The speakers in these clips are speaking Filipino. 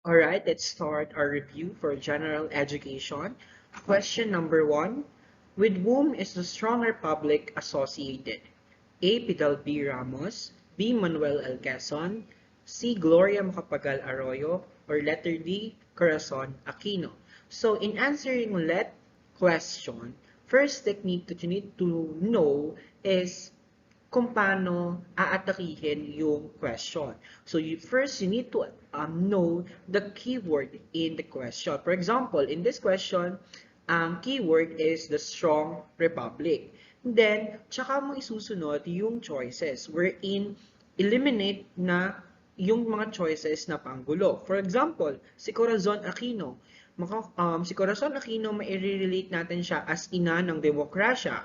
Alright, let's start our review for general education. Question number 1. With whom is the strong republic associated? A. Pidal B. Ramos, B. Manuel L. Quezon, C. Gloria Macapagal Arroyo, or letter D. Corazon Aquino. So in answering let question, first technique that you need to know is kung paano aatakihin yung question. So you need to know the keyword in the question. For example, in this question, ang keyword is the strong republic. Then, tsaka mo isusunod yung choices wherein eliminate na yung mga choices na panggulo. For example, si Corazon Aquino. Si Corazon Aquino, mai-relate natin siya as ina ng demokrasya.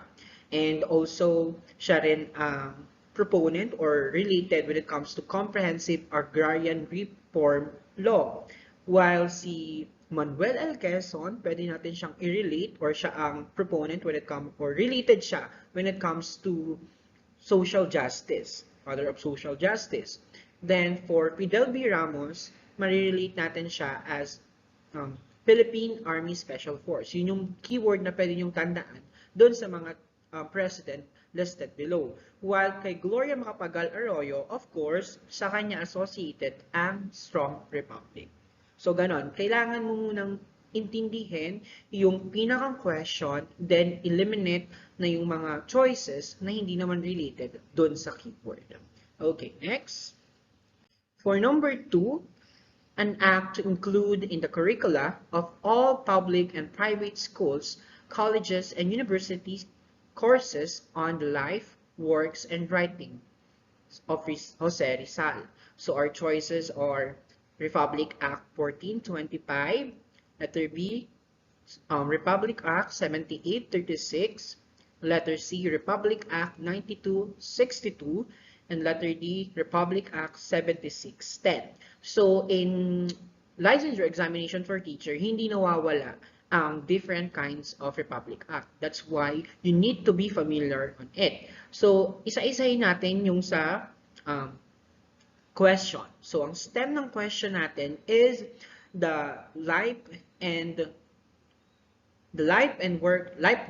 And also, siya rin proponent or related when it comes to comprehensive agrarian reform law. While si Manuel L. Quezon, pwede natin siyang i-relate or siya ang proponent when it comes, or related siya when it comes to social justice, father of social justice. Then for Fidel B. Ramos, marirelate natin siya as Philippine Army Special Force. Yun yung keyword na pwede nyong tandaan doon sa mga president listed below. While kay Gloria Macapagal Arroyo, of course, sa kanya associated ang strong republic. So, ganon. Kailangan mo munang intindihin yung pinakang question, then eliminate na yung mga choices na hindi naman related doon sa keyword. Okay, next. For number 2, an act to include in the curricula of all public and private schools, colleges, and universities courses on the life, works, and writing of Jose Rizal. So our choices are Republic Act 1425, letter B, Republic Act 7836, letter C, Republic Act 9262, and letter D, Republic Act 7610. So in licensure examination for teacher, hindi nawawala ang different kinds of Republic Act. That's why you need to be familiar on it. So, isa-isahin natin yung sa question. So, ang stem ng question natin is the life,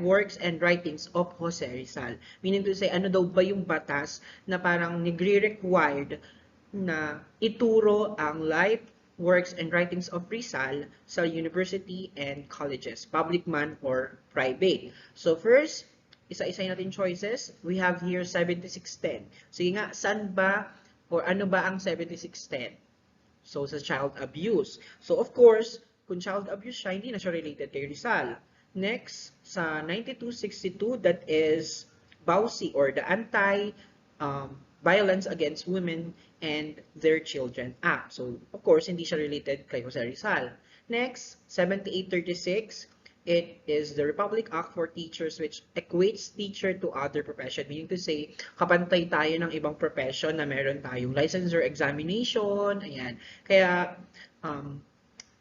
works, and writings of Jose Rizal. Meaning to say, ano daw ba yung batas na parang nagre-required na ituro ang life, works, and writings of Rizal sa university and colleges, public man or private. So first, isa-isa natin choices. We have here 7610. Sige nga, saan ba or ano ba ang 7610? So sa child abuse. So of course, kung child abuse siya, hindi na siya related kay Rizal. Next, sa 9262, that is BAUSI or the Violence Against Women and Their Children Act. So, of course, hindi siya related kay Jose Rizal. Next, 7836, it is the Republic Act for Teachers which equates teacher to other profession. Meaning to say, kapantay tayo ng ibang profession na meron tayong licensure examination, ayan. Kaya,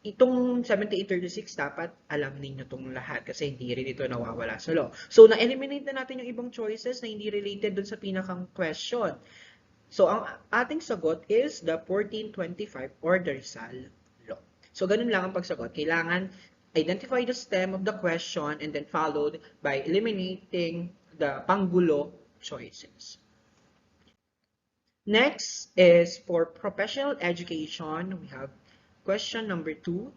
itong 7836 dapat alam ninyo itong lahat kasi hindi rin ito nawawala sa law. So, na-eliminate na natin yung ibang choices na hindi related dun sa pinakang question. So, ang ating sagot is the 1425 or the Rizal Law. So, ganun lang ang pagsagot. Kailangan identify the stem of the question and then followed by eliminating the panggulo choices. Next is for professional education. We have question number 2.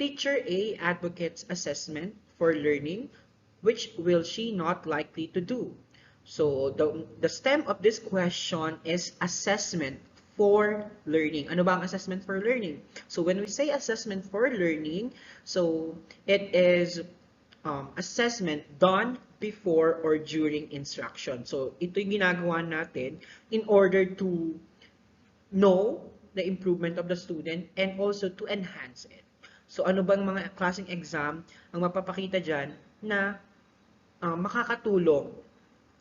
Teacher A advocates assessment for learning, which will she not likely to do? So the stem of this question is assessment for learning. Ano ba ang assessment for learning? So when we say assessment for learning, so it is assessment done before or during instruction. So ito yung ginagawa natin in order to know the improvement of the student and also to enhance it. So ano bang mga klaseng exam ang mapapakita dyan na makakatulong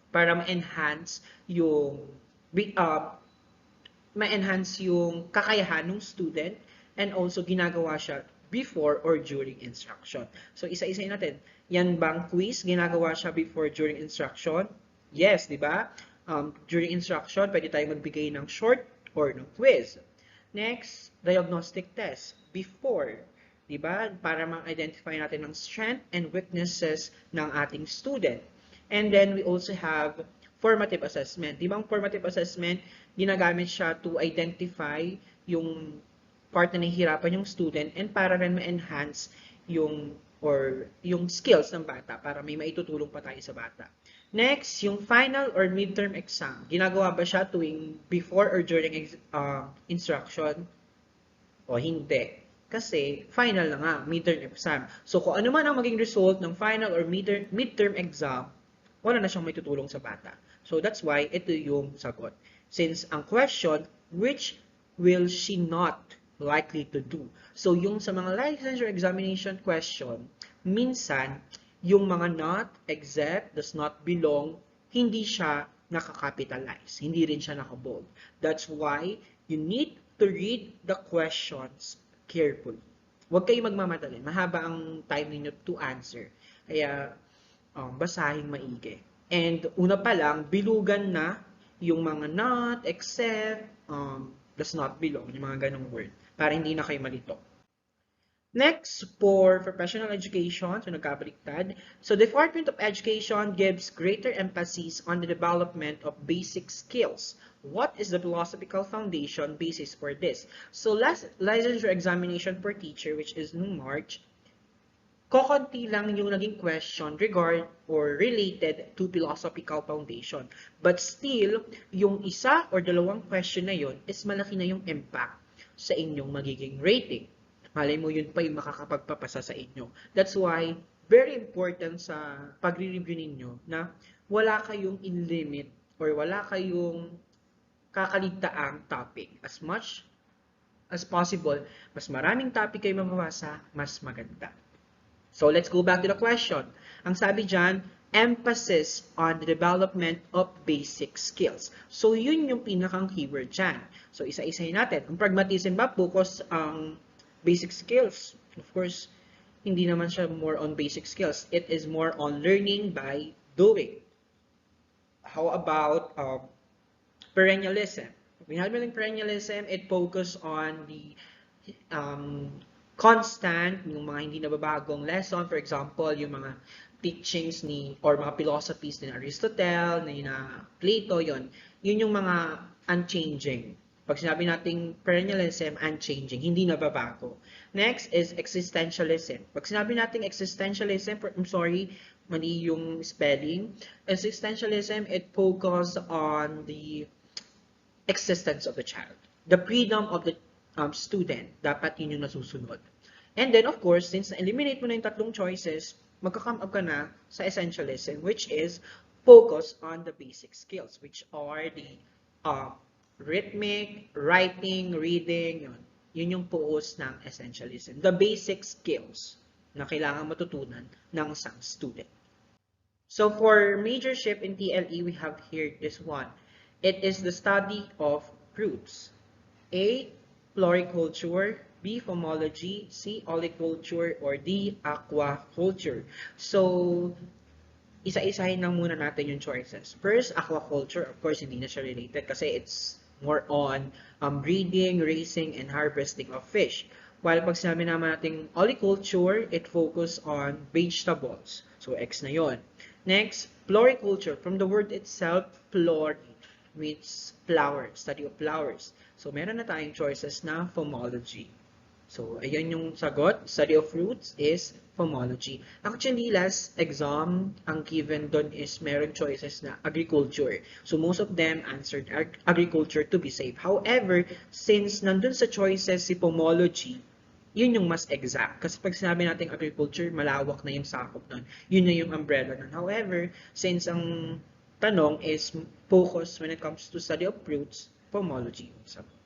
para ma-enhance yung kakayahan ng student and also ginagawa siya before or during instruction. So isa-isa natin. Yan bang quiz ginagawa siya before during instruction? Yes, di ba? During instruction, pwede tayo magbigay ng short or ng quiz. Next, diagnostic test. Before, di ba? Para ma-identify natin ang strength and weaknesses ng ating student. And then, we also have formative assessment. Di ba ang formative assessment, ginagamit siya to identify yung part na nahihirapan yung student and para rin ma-enhance yung yung skills ng bata para may maitutulong pa tayo sa bata. Next, yung final or midterm exam. Ginagawa ba siya tuwing before or during instruction? O hindi. Kasi final na nga, midterm exam. So kung ano man ang maging result ng final or midterm exam, wala na siyang may tutulong sa bata. So that's why ito yung sagot. Since ang question, which will she not likely to do? So yung sa mga licensure examination question, minsan, yung mga not, except, does not belong, hindi siya nakakapitalize. Hindi rin siya nakabold. That's why you need to read the questions carefully. Huwag kayo magmamadali. Mahaba ang time ninyo to answer. Kaya, basahin maigi. And una pa lang, bilugan na yung mga not, except, does not belong, yung mga ganong word. Para hindi na kayo malito. Next, for professional education, so nagkabaliktad. So, the Department of Education gives greater emphasis on the development of basic skills. What is the philosophical foundation basis for this? So, last licensure examination for teacher, which is noong March, kokonti lang yung naging question regard or related to philosophical foundation. But still, yung isa or dalawang question na yun is malaki na yung impact sa inyong magiging rating. Malay mo yun pa yung makakapagpapasa sa inyo. That's why, very important sa pagre-review ninyo na wala kayong in-limit or wala kayong kakaligtaang topic. As much as possible, mas maraming topic kayo mababasa, mas maganda. So, let's go back to the question. Ang sabi dyan, emphasis on the development of basic skills. So, yun yung pinakang keyword dyan. So, isa-isahin natin. Ang pragmatism ba, focus ang basic skills. Of course, hindi naman siya more on basic skills. It is more on learning by doing. How about perennialism? When we have perennialism, it focus on the constant, yung mga hindi nababagong lesson. For example, yung mga teachings ni or mga philosophies ni Aristotle, ni Plato, yun yung mga unchanging. Pag sinabi nating perennialism, unchanging, hindi nababago. Next is existentialism. Pag sinabi nating existentialism, I'm sorry, mali yung spelling. Existentialism, it focus on the existence of the child. The freedom of the student, dapat yun yung nasusunod. And then, of course, since na-eliminate mo na yung tatlong choices, magka-come up ka na sa essentialism, which is focus on the basic skills, which are the rhythmic, writing, reading, yun yung focus ng essentialism. The basic skills na kailangan matutunan ng isang student. So for majorship in TLE, we have here this one. It is the study of fruits. A, floriculture, B, pomology, C, oliculture, or D, aquaculture. So, isa-isahin lang muna natin yung choices. First, aquaculture, of course, hindi na siya related kasi it's more on breeding, raising, and harvesting of fish. While pag sinabi naman natin oliculture, it focus on vegetables. So, X na yon. Next, floriculture. From the word itself, flori means flower, study of flowers. So, meron na tayong choices na pomology. So, ayan yung sagot. Study of fruits is pomology. Actually, last exam, ang given doon is meron choices na agriculture. So, most of them answered agriculture to be safe. However, since nandun sa choices si pomology, yun yung mas exact. Kasi pag sinabi natin agriculture, malawak na yung sakop nun. Yun na yung umbrella nun. However, since ang tanong is focus when it comes to study of fruits, pomology yung sagot.